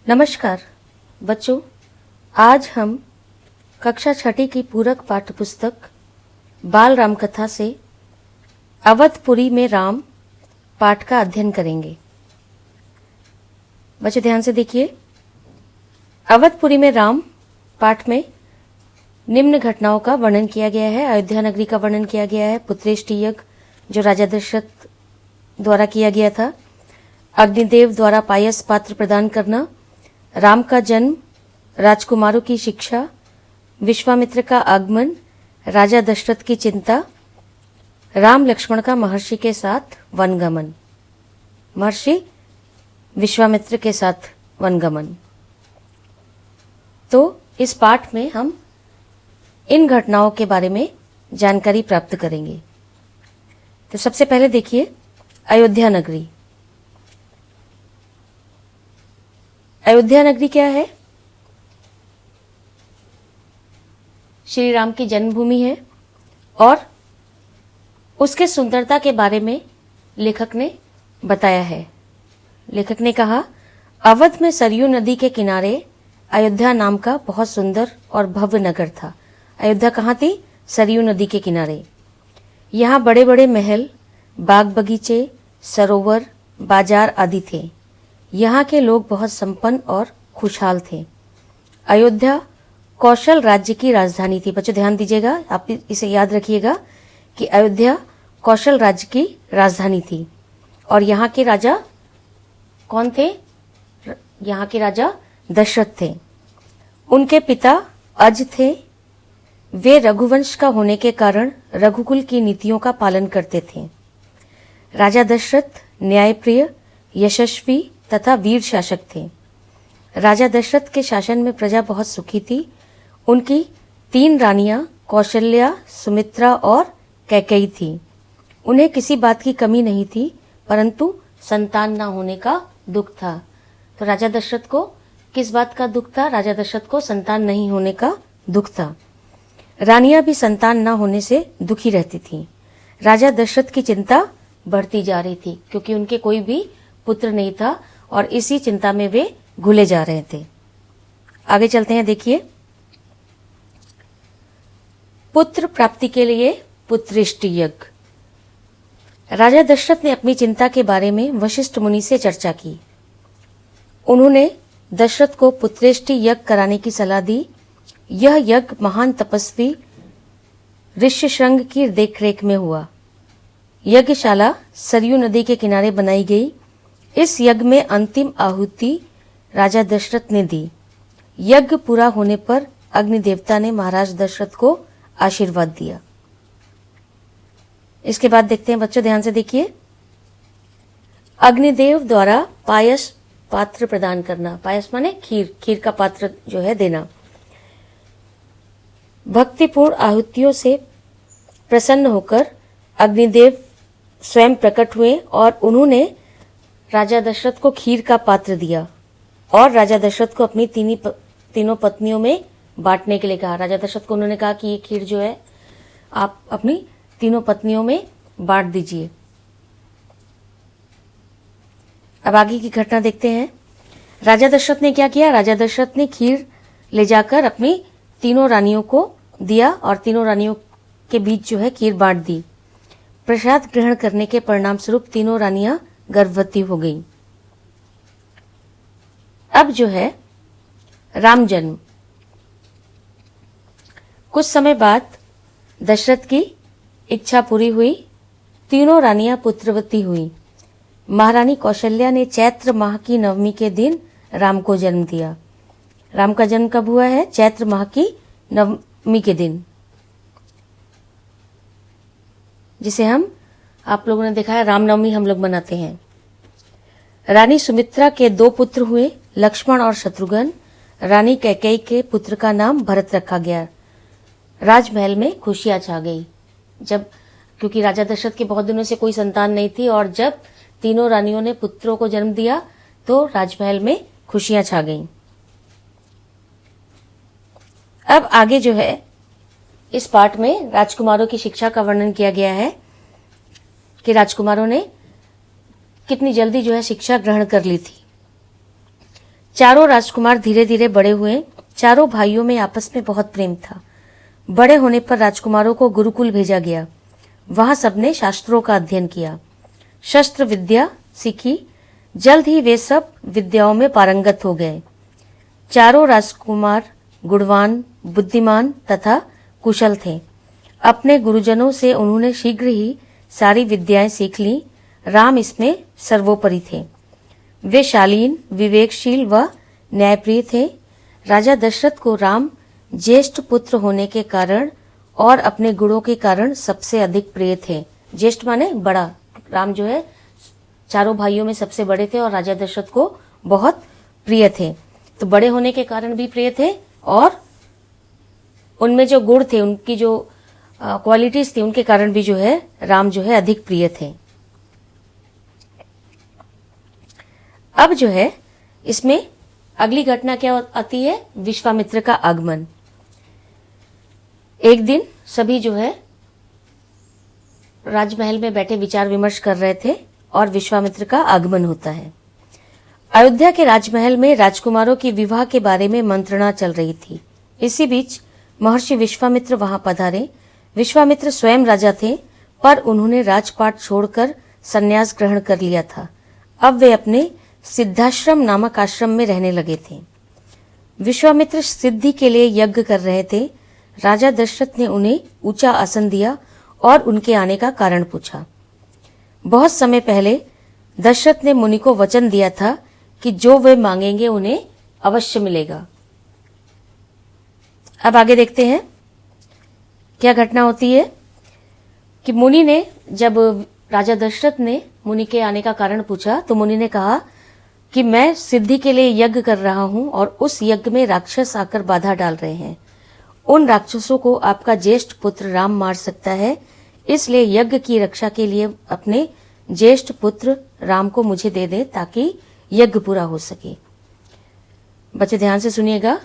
नमस्कार बच्चों, आज हम कक्षा छठी की पूरक पाठ्यपुस्तक बाल राम कथा से अवधपुरी में राम पाठ का अध्ययन करेंगे। बच्चे ध्यान से देखिए। अवधपुरी में राम पाठ में निम्न घटनाओं का वर्णन किया गया है। अयोध्या नगरी का वर्णन किया गया है। पुत्रेष्टि यज्ञ जो राजा दशरथ द्वारा किया गया था, अग्निदेव द्वारा पायस पात्र प्रदान करना, राम का जन्म, राजकुमारों की शिक्षा, विश्वामित्र का आगमन, राजा दशरथ की चिंता, राम लक्ष्मण का महर्षि के साथ वनगमन, महर्षि विश्वामित्र के साथ वनगमन। तो इस पाठ में हम इन घटनाओं के बारे में जानकारी प्राप्त करेंगे। तो सबसे पहले देखिए अयोध्या नगरी। अयोध्या नगरी क्या है? श्री राम की जन्मभूमि है और उसके सुंदरता के बारे में लेखक ने बताया है। लेखक ने कहा, अवध में सरयू नदी के किनारे अयोध्या नाम का बहुत सुंदर और भव्य नगर था। अयोध्या कहाँ थी? सरयू नदी के किनारे। यहाँ बड़े बड़े महल, बाग बगीचे, सरोवर, बाजार आदि थे। यहाँ के लोग बहुत संपन्न और खुशहाल थे। अयोध्या कौशल राज्य की राजधानी थी। बच्चों ध्यान दीजिएगा, आप इसे याद रखिएगा कि अयोध्या कौशल राज्य की राजधानी थी। और यहाँ के राजा कौन थे? यहाँ के राजा दशरथ थे। उनके पिता अज थे। वे रघुवंश का होने के कारण रघुकुल की नीतियों का पालन करते थे। राजा दशरथ न्यायप्रिय, यशस्वी तथा वीर शासक थे। राजा दशरथ के शासन में प्रजा बहुत सुखी थी। उनकी 3 रानियां कौशल्या, सुमित्रा और कैकेयी थी। उन्हें किसी बात की कमी नहीं थी, परंतु संतान न होने का दुख था। तो राजा दशरथ को किस बात का दुख था? राजा दशरथ को संतान नहीं होने का दुख था। रानियां भी संतान न होने से दुखी रहती थीं। राजा दशरथ की चिंता बढ़ती जा रही थी क्योंकि उनके कोई भी पुत्र नहीं था और इसी चिंता में वे घुले जा रहे थे। आगे चलते हैं। देखिए, पुत्र प्राप्ति के लिए पुत्रेष्टि यज्ञ। राजा दशरथ ने अपनी चिंता के बारे में वशिष्ठ मुनि से चर्चा की। उन्होंने दशरथ को पुत्रेष्टि यज्ञ कराने की सलाह दी। यह यज्ञ महान तपस्वी ऋष्यशृंग की देखरेख में हुआ। यज्ञशाला सरयू नदी के किनारे बनाई गई। इस यज्ञ में अंतिम आहुति राजा दशरथ ने दी। यज्ञ पूरा होने पर अग्नि देवता ने महाराज दशरथ को आशीर्वाद दिया। इसके बाद देखते हैं बच्चों, ध्यान से देखिए। अग्निदेव द्वारा पायस पात्र प्रदान करना। पायस माने खीर, खीर का पात्र जो है देना। भक्तिपूर्ण आहुतियों से प्रसन्न होकर अग्निदेव स्वयं प्रकट हुए और उन्होंने राजा दशरथ को खीर का पात्र दिया और राजा दशरथ को अपनी तीनों पत्नियों में बांटने के लिए कहा। राजा दशरथ को उन्होंने कहा कि ये खीर जो है आप अपनी तीनों पत्नियों में बांट दीजिए। अब आगे की घटना देखते हैं। राजा दशरथ ने क्या किया? राजा दशरथ ने खीर ले जाकर अपनी तीनों रानियों को दिया और तीनों रानियों के बीच जो है खीर बांट दी। प्रसाद ग्रहण करने के परिणाम स्वरूप तीनों रानियां गर्भवती हो गई। अब जो है राम जन्म। कुछ समय बाद दशरथ की इच्छा पूरी हुई। तीनों रानियां पुत्रवती हुई। महारानी कौशल्या ने चैत्र माह की नवमी के दिन राम को जन्म दिया। राम का जन्म कब हुआ है? चैत्र माह की नवमी के दिन, जिसे आप लोगों ने देखा है रामनवमी हम लोग मनाते हैं। रानी सुमित्रा के 2 पुत्र हुए, लक्ष्मण और शत्रुघ्न। रानी कैकेयी के पुत्र का नाम भरत रखा गया। राजमहल में खुशियां छा गई क्योंकि राजा दशरथ के बहुत दिनों से कोई संतान नहीं थी और जब तीनों रानियों ने पुत्रों को जन्म दिया तो राजमहल में खुशियां छा गईं। अब आगे जो है इस पाठ में राजकुमारों की शिक्षा का वर्णन किया गया है कि राजकुमारों ने कितनी जल्दी जो है शिक्षा ग्रहण कर ली थी। चारों राजकुमार धीरे धीरे बड़े हुए। चारों भाइयों में आपस में बहुत प्रेम था। बड़े होने पर राजकुमारों को गुरुकुल भेजा गया। वहां सबने शास्त्रों का अध्ययन किया, शस्त्र विद्या सीखी। जल्द ही वे सब विद्याओं में पारंगत हो गए। चारों राजकुमार गुणवान, बुद्धिमान तथा कुशल थे। अपने गुरुजनों से उन्होंने शीघ्र ही सारी विद्याएं सीख ली। राम इसमें सर्वोपरि थे। वे शालीन, विवेकशील व न्यायप्रिय थे। राजा दशरथ को राम ज्येष्ठ पुत्र होने के कारण और अपने गुणों के कारण सबसे अधिक प्रिय थे। ज्येष्ठ माने बड़ा। राम जो है चारों भाइयों में सबसे बड़े थे और राजा दशरथ को बहुत प्रिय थे। तो बड़े होने के कारण भी प्रिय थे और उनमें जो गुण थे, उनकी जो क्वालिटीज थी, उनके कारण भी जो है राम जो है अधिक प्रिय थे। अब जो है इसमें अगली घटना क्या आती है? विश्वामित्र का आगमन। एक दिन सभी जो है राजमहल में बैठे विचार विमर्श कर रहे थे और विश्वामित्र का आगमन होता है। अयोध्या के राजमहल में राजकुमारों की विवाह के बारे में मंत्रणा चल रही थी। इसी बीच महर्षि विश्वामित्र वहां पधारे। विश्वामित्र स्वयं राजा थे, पर उन्होंने राजपाट छोड़कर संन्यास ग्रहण कर लिया था। अब वे अपने सिद्धाश्रम नामक आश्रम में रहने लगे थे। विश्वामित्र सिद्धि के लिए यज्ञ कर रहे थे। राजा दशरथ ने उन्हें ऊंचा आसन दिया और उनके आने का कारण पूछा। बहुत समय पहले दशरथ ने मुनि को वचन दिया था कि जो वे मांगेंगे उन्हें अवश्य मिलेगा। अब आगे देखते हैं क्या घटना होती है कि मुनि ने, जब राजा दशरथ ने मुनि के आने का कारण पूछा तो मुनि ने कहा कि मैं सिद्धि के लिए यज्ञ कर रहा हूं और उस यज्ञ में राक्षस आकर बाधा डाल रहे हैं। उन राक्षसों को आपका ज्येष्ठ पुत्र राम मार सकता है, इसलिए यज्ञ की रक्षा के लिए अपने ज्येष्ठ पुत्र राम को मुझे दे दे ताकि यज्ञ पूरा हो सके। बच्चे ध्यान से सुनिएगा।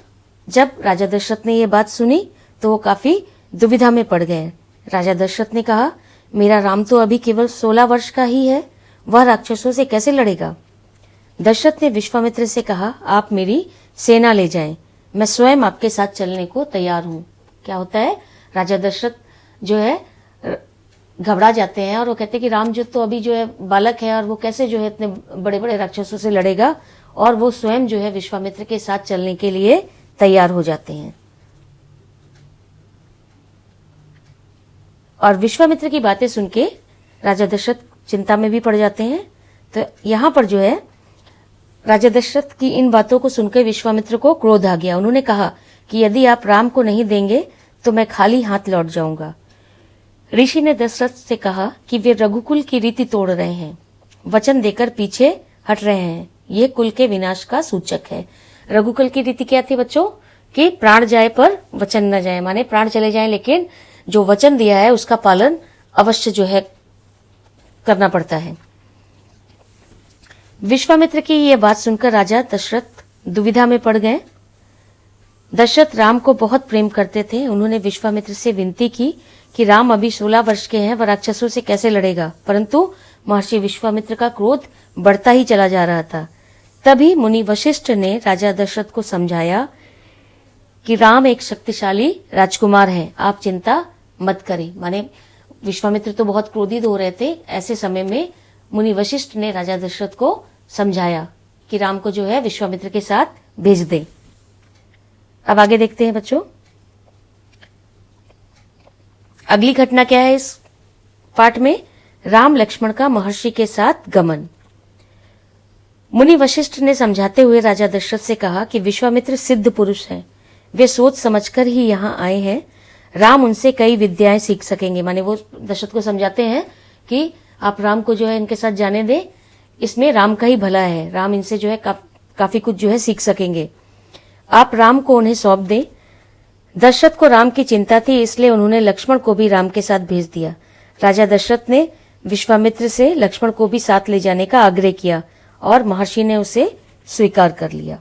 जब राजा दशरथ ने यह बात सुनी तो वो काफी दुविधा में पड़ गए। राजा दशरथ ने कहा, मेरा राम तो अभी केवल 16 वर्ष का ही है, वह राक्षसों से कैसे लड़ेगा? दशरथ ने विश्वामित्र से कहा, आप मेरी सेना ले जाएं, मैं स्वयं आपके साथ चलने को तैयार हूं। क्या होता है, राजा दशरथ जो है घबरा जाते हैं और वो कहते हैं कि राम जो तो अभी जो है बालक है और वो कैसे जो है इतने बड़े बड़े राक्षसों से लड़ेगा, और वो स्वयं जो है विश्वामित्र के साथ चलने के लिए तैयार हो जाते हैं। और विश्वामित्र की बातें सुन के राजा दशरथ चिंता में भी पड़ जाते हैं। तो यहां पर जो है राजा दशरथ की इन बातों को सुनकर विश्वामित्र को क्रोध आ गया। उन्होंने कहा कि यदि आप राम को नहीं देंगे तो मैं खाली हाथ लौट जाऊंगा। ऋषि ने दशरथ से कहा कि वे रघुकुल की रीति तोड़ रहे हैं, वचन देकर पीछे हट रहे हैं, ये कुल के विनाश का सूचक है। रघुकुल की रीति क्या थी बच्चों? कि प्राण जाए पर वचन न जाए, माने प्राण चले जाए लेकिन जो वचन दिया है उसका पालन अवश्य जो है करना पड़ता है। विश्वामित्र की यह बात सुनकर राजा दशरथ दुविधा में पड़ गए। दशरथ राम को बहुत प्रेम करते थे। उन्होंने विश्वामित्र से विनती की कि राम अभी 16 वर्ष के हैं, वह राक्षसों से कैसे लड़ेगा? परंतु महर्षि विश्वामित्र का क्रोध बढ़ता ही चला जा रहा था। तभी मुनि वशिष्ठ ने राजा दशरथ को समझाया कि राम एक शक्तिशाली राजकुमार हैं, आप चिंता मत करें। माने विश्वामित्र तो बहुत क्रोधित हो रहे थे। ऐसे समय में मुनि वशिष्ठ ने राजा दशरथ को समझाया कि राम को जो है विश्वामित्र के साथ भेज दे। अब आगे देखते हैं बच्चों, अगली घटना क्या है इस पाठ में? राम लक्ष्मण का महर्षि के साथ गमन। मुनि वशिष्ठ ने समझाते हुए राजा दशरथ से कहा कि विश्वामित्र सिद्ध पुरुष हैं, वे सोच समझकर ही यहाँ आए हैं। राम उनसे कई विद्याएं सीख सकेंगे। माने वो दशरथ को समझाते हैं कि आप राम को जो है इनके साथ जाने दे, इसमें राम का ही भला है, राम इनसे जो है काफी कुछ जो है सीख सकेंगे। आप राम को उन्हें सौंप दें। दशरथ को राम की चिंता थी, इसलिए उन्होंने लक्ष्मण को भी राम के साथ भेज दिया। राजा दशरथ ने विश्वामित्र से लक्ष्मण को भी साथ ले जाने का आग्रह किया और महर्षि ने उसे स्वीकार कर लिया।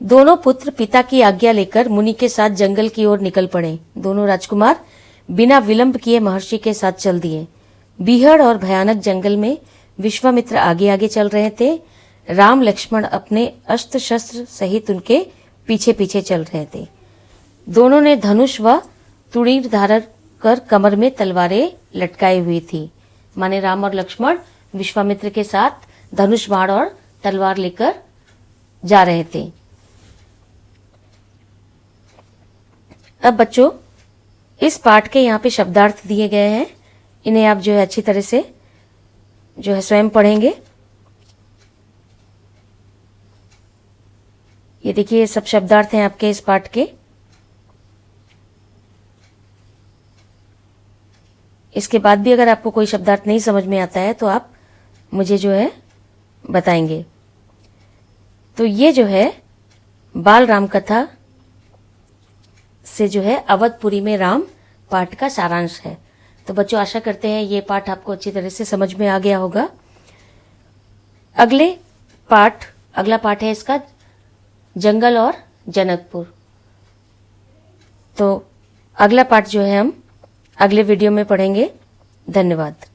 दोनों पुत्र पिता की आज्ञा लेकर मुनि के साथ जंगल की ओर निकल पड़े। दोनों राजकुमार बिना विलंब किए महर्षि के साथ चल दिए। बीहड़ और भयानक जंगल में विश्वामित्र आगे आगे चल रहे थे। राम लक्ष्मण अपने अस्त्र शस्त्र सहित उनके पीछे पीछे चल रहे थे। दोनों ने धनुष व तुड़ीर धारण कर कमर में तलवारें लटकाई हुई थी। माने राम और लक्ष्मण विश्वामित्र के साथ धनुष बाण और तलवार लेकर जा रहे थे। अब बच्चों, इस पाठ के यहाँ पे शब्दार्थ दिए गए हैं, इन्हें आप जो है अच्छी तरह से जो है स्वयं पढ़ेंगे। ये देखिए, ये सब शब्दार्थ हैं आपके इस पाठ के। इसके बाद भी अगर आपको कोई शब्दार्थ नहीं समझ में आता है तो आप मुझे जो है बताएंगे। तो ये जो है बाल राम कथा से जो है अवधपुरी में राम पाठ का सारांश है। तो बच्चों, आशा करते हैं ये पाठ आपको अच्छी तरह से समझ में आ गया होगा। अगला पाठ है इसका जंगल और जनकपुर। तो अगला पाठ जो है हम अगले वीडियो में पढ़ेंगे। धन्यवाद।